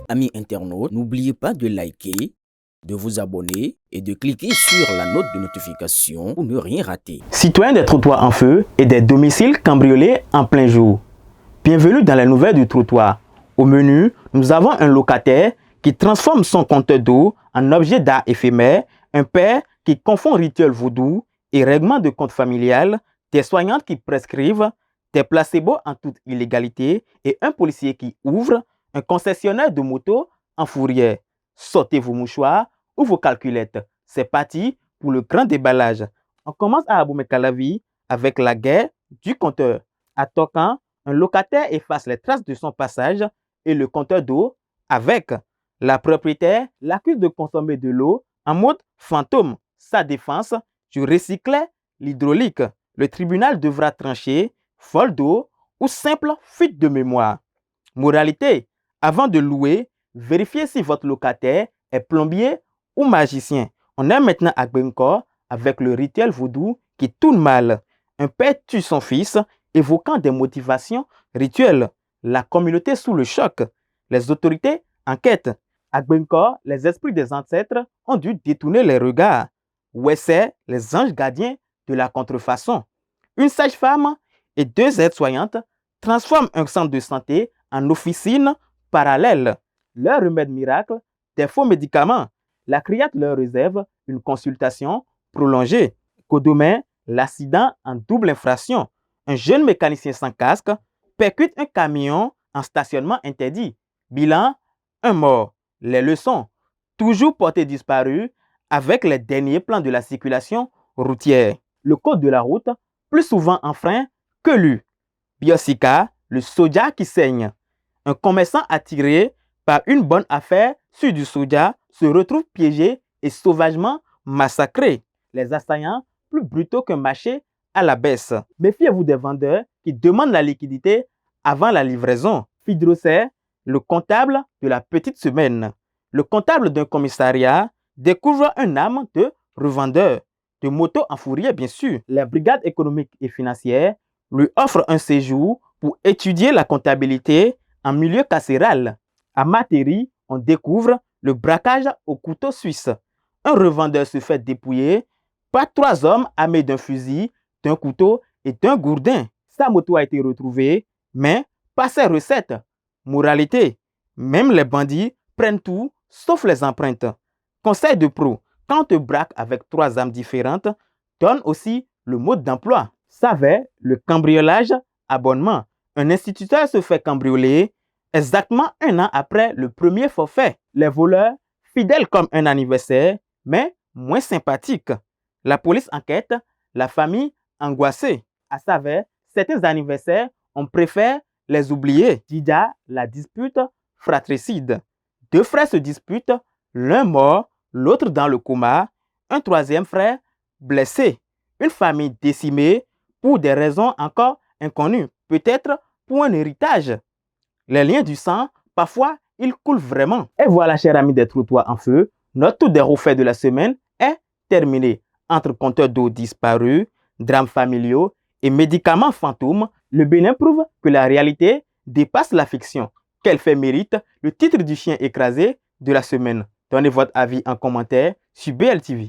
Amis internautes, n'oubliez pas de liker, de vous abonner et de cliquer sur la note de notification pour ne rien rater. Citoyens des trottoirs en feu et des domiciles cambriolés en plein jour. Bienvenue dans les nouvelles du trottoir. Au menu, nous avons un locataire qui transforme son compteur d'eau en objet d'art éphémère, un père qui confond rituel vaudou et règlement de compte familial, des soignantes qui prescrivent, des placebos en toute illégalité et un policier qui ouvre un concessionnaire de moto en fourrière. Sortez vos mouchoirs ou vos calculettes. C'est parti pour le grand déballage. On commence à Abomey-Calavi avec la guerre du compteur. À Tokan, un locataire efface les traces de son passage et le compteur d'eau avec. La propriétaire l'accuse de consommer de l'eau en mode fantôme. Sa défense, je recyclais l'hydraulique. Le tribunal devra trancher vol d'eau ou simple fuite de mémoire. Moralité, avant de louer, vérifiez si votre locataire est plombier ou magicien. On est maintenant à Gbenkor avec le rituel vaudou qui tourne mal. Un père tue son fils, évoquant des motivations rituelles. La communauté sous le choc. Les autorités enquêtent. À Gbenkor, les esprits des ancêtres ont dû détourner les regards. Wessé, les anges gardiens de la contrefaçon. Une sage-femme et 2 aides-soignantes transforment un centre de santé en officine parallèle. Leur remède miracle, des faux médicaments. La criate leur réserve une consultation prolongée. Kodomé, l'accident en double infraction. Un jeune mécanicien sans casque percute un camion en stationnement interdit. Bilan, un mort. Les leçons, toujours porté disparu avec les derniers plans de la circulation routière. Le code de la route, plus souvent enfreint que lu. Biosika, le soja qui saigne. Un commerçant attiré par une bonne affaire sur du soja se retrouve piégé et sauvagement massacré. Les assaillants, plus brutaux qu'un marché à la baisse. Méfiez-vous des vendeurs qui demandent la liquidité avant la livraison. Fidrosé, le comptable de la petite semaine. Le comptable d'un commissariat découvre un âme de revendeur, de moto en fourrière bien sûr. Les brigades économiques et financières lui offrent un séjour pour étudier la comptabilité en milieu carcéral. À Materi, on découvre le braquage au couteau suisse. Un revendeur se fait dépouiller par 3 hommes armés d'un fusil, d'un couteau et d'un gourdin. Sa moto a été retrouvée, mais pas ses recettes. Moralité, même les bandits prennent tout, sauf les empreintes. Conseil de pro, quand on te braque avec 3 armes différentes, donne aussi le mode d'emploi. Savait le cambriolage abonnement. Un instituteur se fait cambrioler exactement 1 an après le premier forfait. Les voleurs, fidèles comme un anniversaire, mais moins sympathiques. La police enquête, la famille angoissée. À Savait, certains anniversaires, on préfère les oublier. Dida, la dispute fratricide. 2 frères se disputent, l'un mort, l'autre dans le coma, un 3e frère blessé. Une famille décimée pour des raisons encore inconnues, peut-être pour un héritage. Les liens du sang, parfois, ils coulent vraiment. Et voilà, chers amis des trottoirs en feu, notre tour des refaits de la semaine est terminé. Entre compteurs d'eau disparus, drames familiaux et médicaments fantômes, le Bénin prouve que la réalité dépasse la fiction. Quel fait mérite le titre du chien écrasé de la semaine? Donnez votre avis en commentaire sur BLTV.